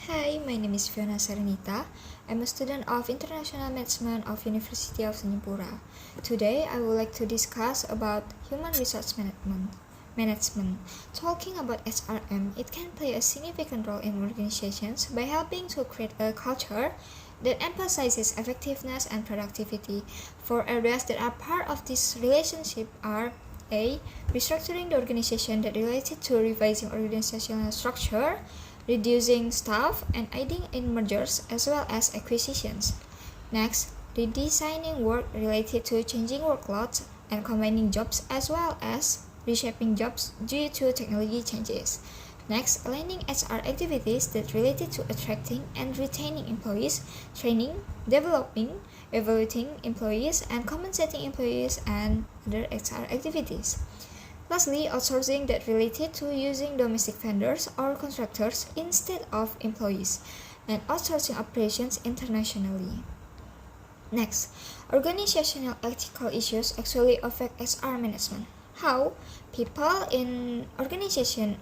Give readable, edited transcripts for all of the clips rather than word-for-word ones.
Hi, my name is Fiona Sarinita. I'm a student of International Management of University of Singapore. Today, I would like to discuss about human resource management. Talking about HRM, it can play a significant role in organizations by helping to create a culture that emphasizes effectiveness and productivity. For areas that are part of this relationship are A. Restructuring the organization that related to revising organizational structure, reducing staff, and aiding in mergers as well as acquisitions. Next, redesigning work related to changing workloads and combining jobs as well as reshaping jobs due to technology changes. Next, aligning HR activities that related to attracting and retaining employees, training, developing, evaluating employees, and compensating employees and other HR activities. Lastly, outsourcing that related to using domestic vendors or contractors instead of employees, and outsourcing operations internationally. Next, organizational ethical issues actually affect HR management. How? People in organizations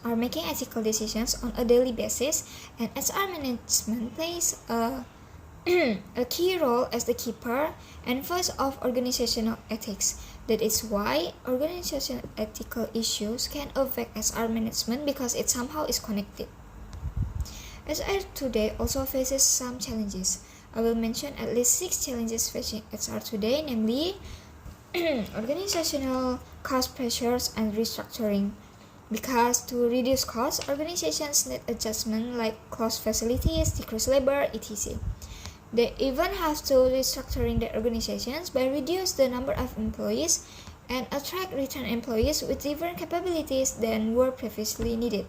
are making ethical decisions on a daily basis, and HR management plays a key role as the keeper and voice of organizational ethics. That is why organizational ethical issues can affect HR management because it somehow is connected. HR today also faces some challenges. I will mention at least 6 challenges facing HR today, namely organizational cost pressures and restructuring. Because to reduce costs, organizations need adjustment like close facilities, decrease labor, etc. They even have to restructuring their organizations by reduce the number of employees and attract return employees with different capabilities than were previously needed.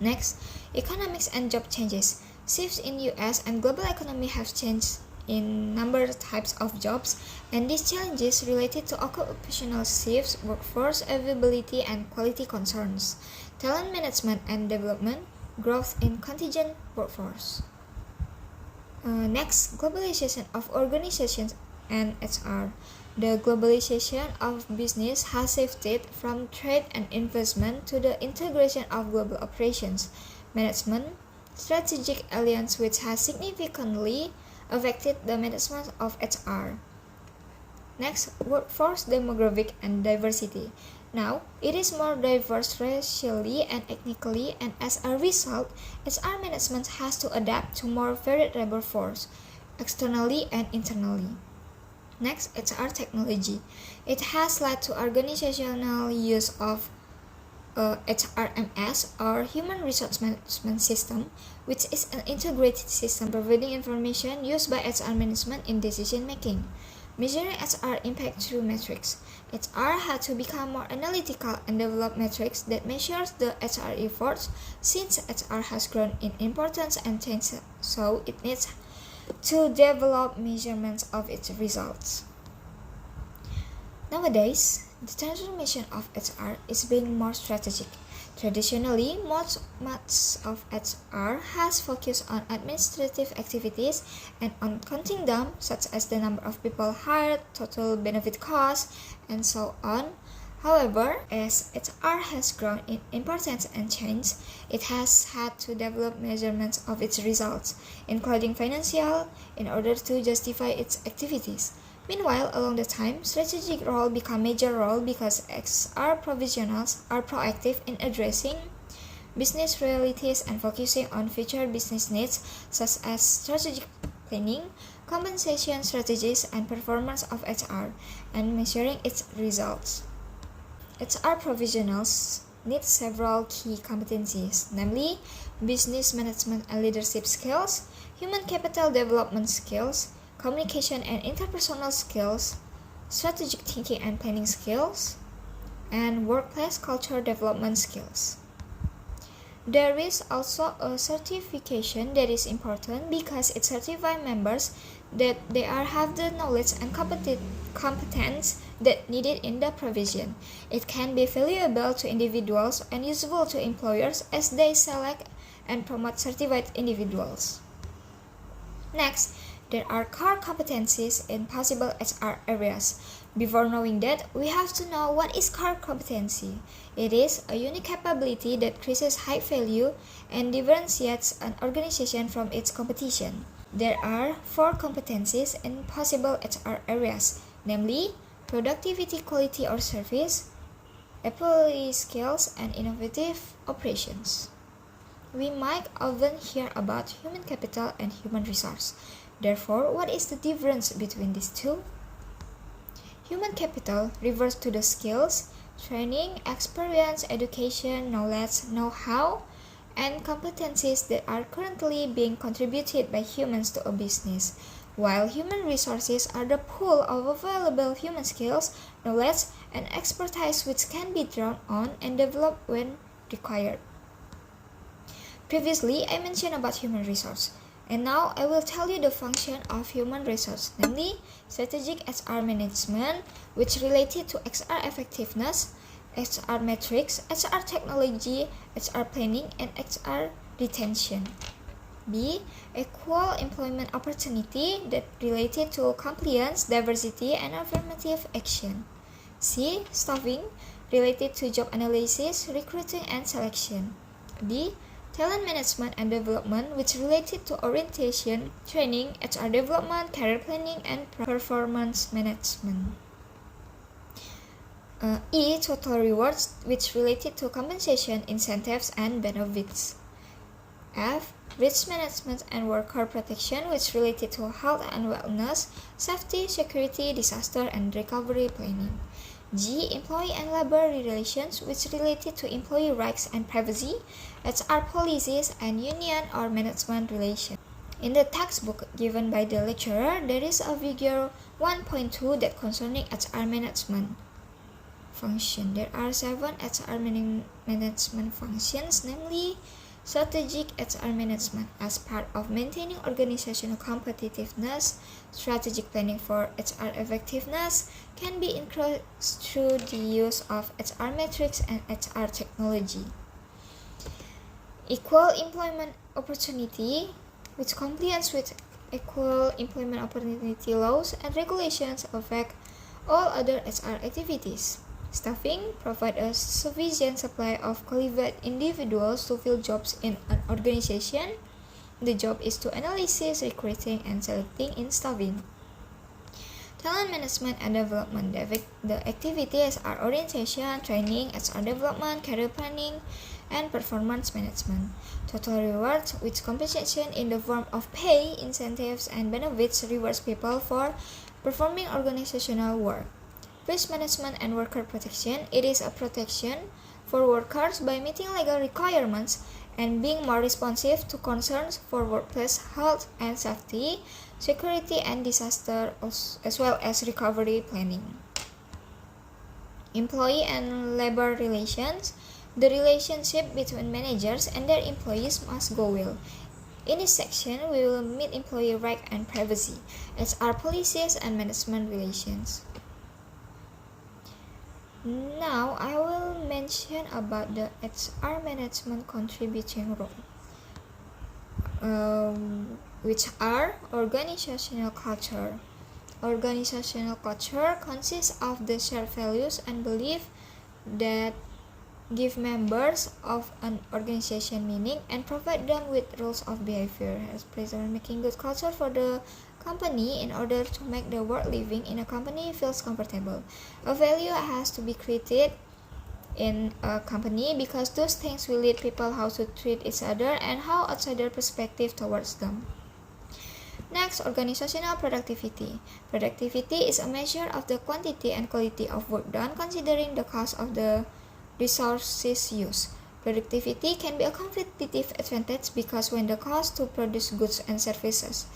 Next, economics and job changes. Shifts in US and global economy have changed in number of types of jobs, and these challenges related to occupational shifts, workforce availability and quality concerns, talent management and development, growth in contingent workforce. Next, globalization of organizations and HR. The globalization of business has shifted from trade and investment to the integration of global operations, management, strategic alliance, which has significantly affected the management of HR. Next, workforce demographic and diversity. Now, it is more diverse racially and ethnically, and as a result, HR management has to adapt to more varied labor force, externally and internally. Next, HR technology. It has led to organizational use of HRMS or Human Resource Management System, which is an integrated system providing information used by HR management in decision making. Measuring HR impact through metrics. HR had to become more analytical and develop metrics that measures the HR efforts since HR has grown in importance and change, so it needs to develop measurements of its results. Nowadays, the transformation of HR is being more strategic. Traditionally, much of HR has focused on administrative activities and on counting them, such as the number of people hired, total benefit costs, and so on. However, as HR has grown in importance and change, it has had to develop measurements of its results, including financial, in order to justify its activities. Meanwhile, along the time, strategic role become major role because HR professionals are proactive in addressing business realities and focusing on future business needs such as strategic planning, compensation strategies, and performance of HR, and measuring its results. HR professionals need several key competencies, namely business management and leadership skills, human capital development skills, communication and interpersonal skills, strategic thinking and planning skills, and workplace culture development skills. There is also a certification that is important because it certifies members that they have the knowledge and competence that needed in the provision. It can be valuable to individuals and useful to employers as they select and promote certified individuals. Next, there are core competencies in possible HR areas. Before knowing that, we have to know what is core competency. It is a unique capability that creates high value and differentiates an organization from its competition. There are 4 competencies in possible HR areas, namely productivity, quality or service, employee skills, and innovative operations. We might often hear about human capital and human resource. Therefore, what is the difference between these two? Human capital refers to the skills, training, experience, education, knowledge, know-how, and competencies that are currently being contributed by humans to a business, while human resources are the pool of available human skills, knowledge, and expertise which can be drawn on and developed when required. Previously, I mentioned about human resource, and now I will tell you the function of human resource, namely strategic HR management, which related to HR effectiveness, HR metrics, HR technology, HR planning, and HR retention. B. Equal employment opportunity that related to compliance, diversity, and affirmative action. C. Staffing related to job analysis, recruiting, and selection. D. Talent management and development, which related to orientation, training, HR development, career planning, and performance management. E. Total rewards, which related to compensation, incentives, and benefits. F. Risk management and worker protection, which related to health and wellness, safety, security, disaster, and recovery planning. G. Employee and labor relations, which related to employee rights and privacy, HR policies, and union or management relations. In the textbook given by the lecturer, there is a figure 1.2 that concerning HR management function. There are 7 HR management functions, namely strategic HR management as part of maintaining organizational competitiveness. Strategic planning for HR effectiveness can be increased through the use of HR metrics and HR technology. Equal employment opportunity, which compliance with equal employment opportunity laws and regulations affect all other HR activities. Staffing provides a sufficient supply of qualified individuals to fill jobs in an organization. The job is to analyze, recruiting, and selecting in staffing. Talent management and development. The activities are orientation, training, HR development, career planning, and performance management. Total rewards, which compensation in the form of pay, incentives, and benefits rewards people for performing organizational work. Risk management and worker protection. It is a protection for workers by meeting legal requirements and being more responsive to concerns for workplace health and safety, security, and disaster, as well as recovery planning. Employee and labor relations. The relationship between managers and their employees must go well. In this section, we will meet employee rights and privacy, HR policies, and management relations. Now, I will mention about the HR management contributing role, which are organizational culture. Organizational culture consists of the shared values and beliefs that give members of an organization meaning and provide them with rules of behavior. As preserve making good culture for the company in order to make the work living in a company feels comfortable. A value has to be created in a company because those things will lead people how to treat each other and how outsider perspective towards them. Next, organizational productivity. Productivity is a measure of the quantity and quality of work done considering the cost of the resources used. Productivity can be a competitive advantage because when the cost to produce goods and services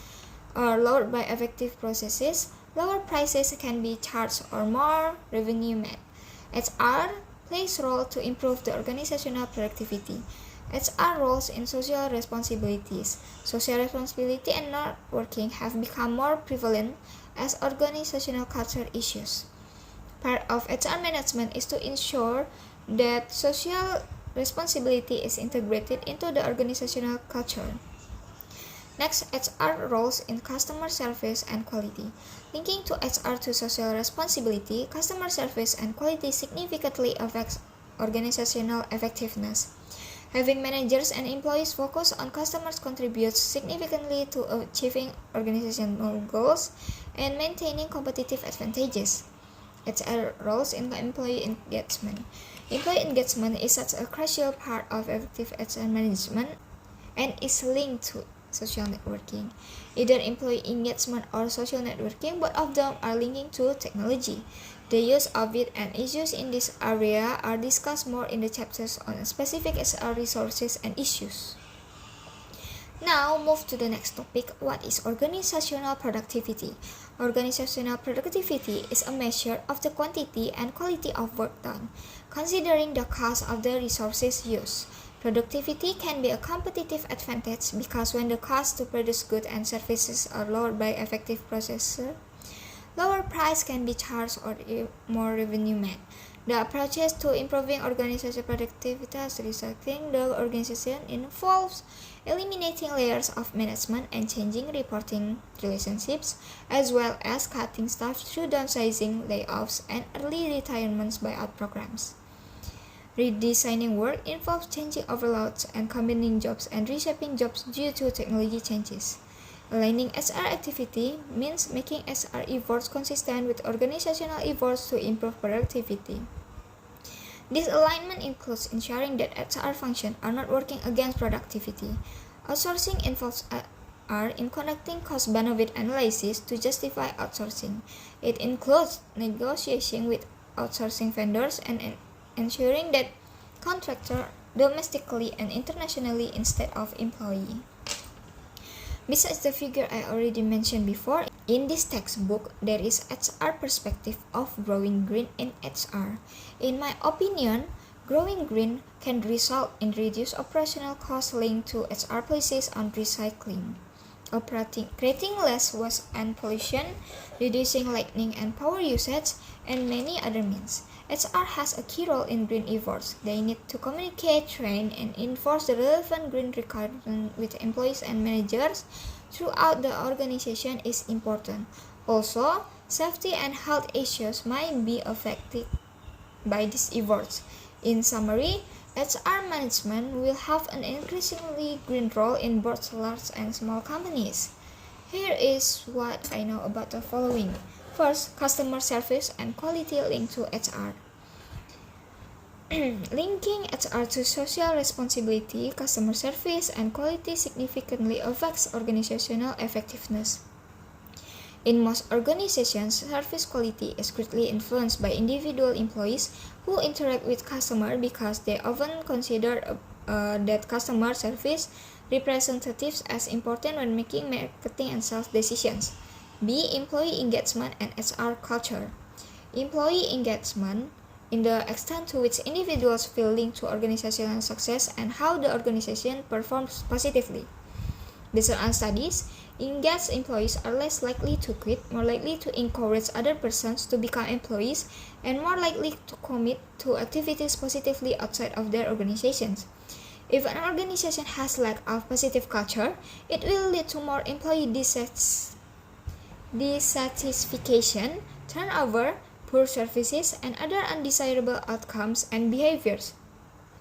are lowered by effective processes, lower prices can be charged or more revenue made. HR plays a role to improve the organizational productivity. HR roles in social responsibilities. Social responsibility and not working have become more prevalent as organizational culture issues. Part of HR management is to ensure that social responsibility is integrated into the organizational culture. Next, HR roles in customer service and quality. Linking to HR to social responsibility, customer service and quality significantly affects organizational effectiveness. Having managers and employees focus on customers contributes significantly to achieving organizational goals and maintaining competitive advantages. HR roles in employee engagement. Employee engagement is such a crucial part of effective HR management and is linked to social networking. Either employee engagement or social networking, both of them are linking to technology. The use of it and issues in this area are discussed more in the chapters on specific HR resources and issues. Now, move to the next topic. What is organizational productivity? Organizational productivity is a measure of the quantity and quality of work done, considering the cost of the resources used. Productivity can be a competitive advantage because when the cost to produce goods and services are lowered by effective processor, lower price can be charged or more revenue made. The approaches to improving organizational productivity restructuring the organization involves eliminating layers of management and changing reporting relationships, as well as cutting staff through downsizing, layoffs, and early retirements buyout programs. Redesigning work involves changing overloads and combining jobs and reshaping jobs due to technology changes. Aligning HR activity means making HR efforts consistent with organizational efforts to improve productivity. This alignment includes ensuring that HR functions are not working against productivity. Outsourcing involves HR in conducting cost-benefit analysis to justify outsourcing. It includes negotiating with outsourcing vendors and ensuring that contractors domestically and internationally instead of employee. Besides the figure I already mentioned before, in this textbook there is HR perspective of growing green in HR. In my opinion, growing green can result in reduced operational costs linked to HR policies on recycling, creating less waste and pollution, reducing lighting and power usage, and many other means. HR has a key role in green efforts. They need to communicate, train, and enforce the relevant green requirements with employees and managers throughout the organization is important. Also, safety and health issues might be affected by these efforts. In summary, HR management will have an increasingly green role in both large and small companies. Here is what I know about the following. First, customer service and quality linked to HR. Linking HR to social responsibility, customer service, and quality significantly affects organizational effectiveness. In most organizations, service quality is greatly influenced by individual employees who interact with customers because they often consider that customer service representatives as important when making marketing and sales decisions. B. Employee engagement and HR culture. Employee engagement in the extent to which individuals feel linked to organizational success and how the organization performs positively. Based on studies, engaged employees are less likely to quit, more likely to encourage other persons to become employees, and more likely to commit to activities positively outside of their organizations. If an organization has lack of positive culture, it will lead to more employee dissatisfaction, turnover, poor services, and other undesirable outcomes and behaviors.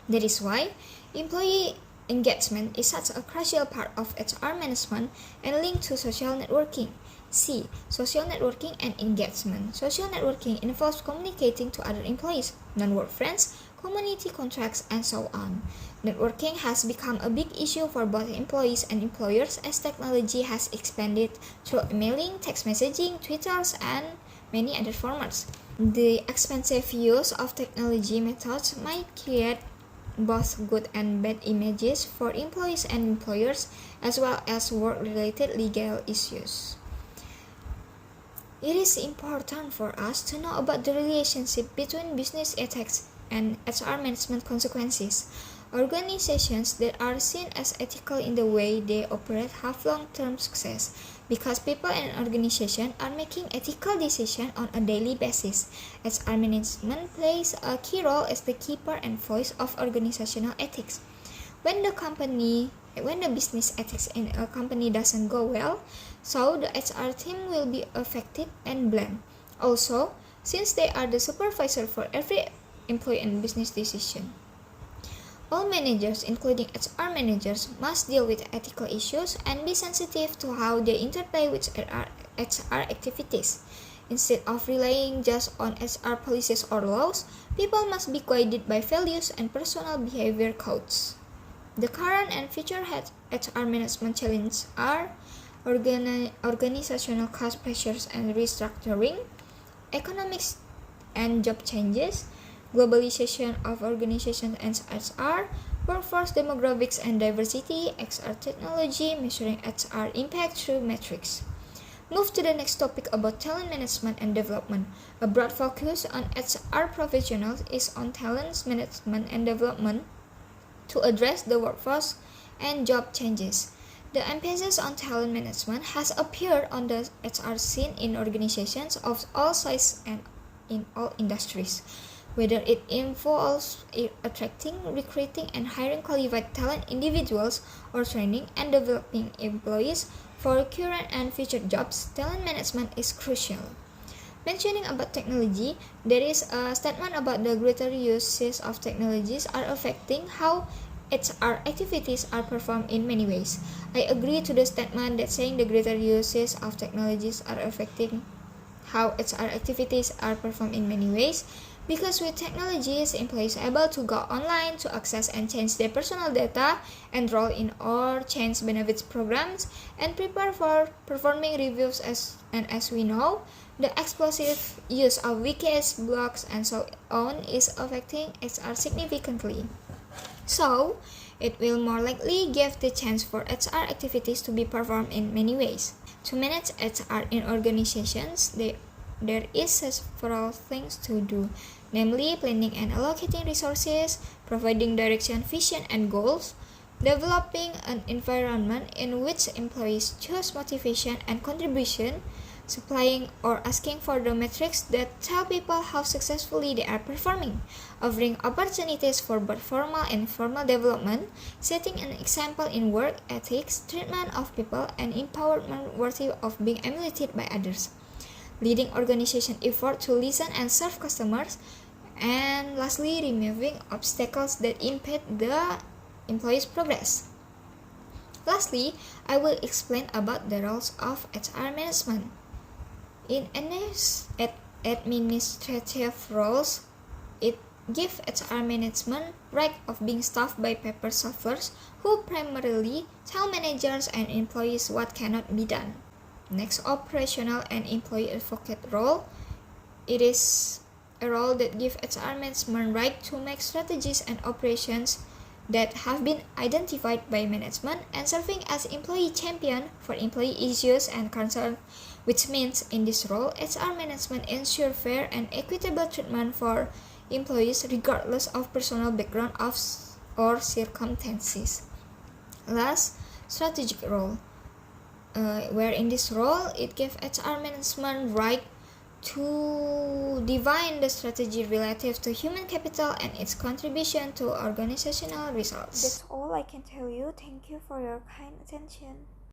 That is why employee engagement is such a crucial part of HR management and linked to social networking. C. Social networking and engagement. Social networking involves communicating to other employees, non-work friends, community contracts, and so on. Networking has become a big issue for both employees and employers as technology has expanded through emailing, text messaging, Twitters, and many other formats. The expensive use of technology methods might create both good and bad images for employees and employers, as well as work-related legal issues. It is important for us to know about the relationship between business ethics and HR management consequences. Organizations that are seen as ethical in the way they operate have long-term success because people and organizations are making ethical decisions on a daily basis. HR management plays a key role as the keeper and voice of organizational ethics. when the business ethics in a company doesn't go well, so the HR team will be affected and blamed. Also, since they are the supervisor for every employee and business decision. All managers, including HR managers, must deal with ethical issues and be sensitive to how they interplay with HR activities. Instead of relying just on HR policies or laws, people must be guided by values and personal behavior codes. The current and future HR management challenges are organizational cost pressures and restructuring, economics and job changes, globalization of organizations and HR, workforce demographics and diversity, HR technology, measuring HR impact through metrics. Move to the next topic about talent management and development. A broad focus on HR professionals is on talent management and development to address the workforce and job changes. The emphasis on talent management has appeared on the HR scene in organizations of all sizes and in all industries. Whether it involves attracting, recruiting, and hiring qualified talent individuals or training and developing employees for current and future jobs, talent management is crucial. Mentioning about technology, there is a statement about the greater uses of technologies are affecting how HR activities are performed in many ways. I agree to the statement that saying the greater uses of technologies are affecting how HR activities are performed in many ways, because with technologies, employees are able to go online to access and change their personal data, enroll in or change benefits programs, and prepare for performing reviews as we know, the explosive use of wikis, blogs, and so on is affecting HR significantly. So, it will more likely give the chance for HR activities to be performed in many ways. To manage HR in organizations, there is several things to do, namely planning and allocating resources, providing direction, vision, and goals, developing an environment in which employees choose motivation and contribution, supplying or asking for the metrics that tell people how successfully they are performing, offering opportunities for both formal and informal development, setting an example in work ethics, treatment of people, and empowerment worthy of being emulated by others, leading organization effort to listen and serve customers, and lastly, removing obstacles that impede the employee's progress. Lastly, I will explain about the roles of HR management. In administrative roles, it gives HR management right of being staffed by paper solvers who primarily tell managers and employees what cannot be done. Next, operational and employee advocate role. It is a role that gives HR management right to make strategies and operations that have been identified by management and serving as employee champion for employee issues and concerns, which means in this role, HR management ensures fair and equitable treatment for employees regardless of personal background or circumstances. Last, strategic role. Where in this role, it gives HR management right to define the strategy relative to human capital and its contribution to organizational results. That's all I can tell you. Thank you for your kind attention.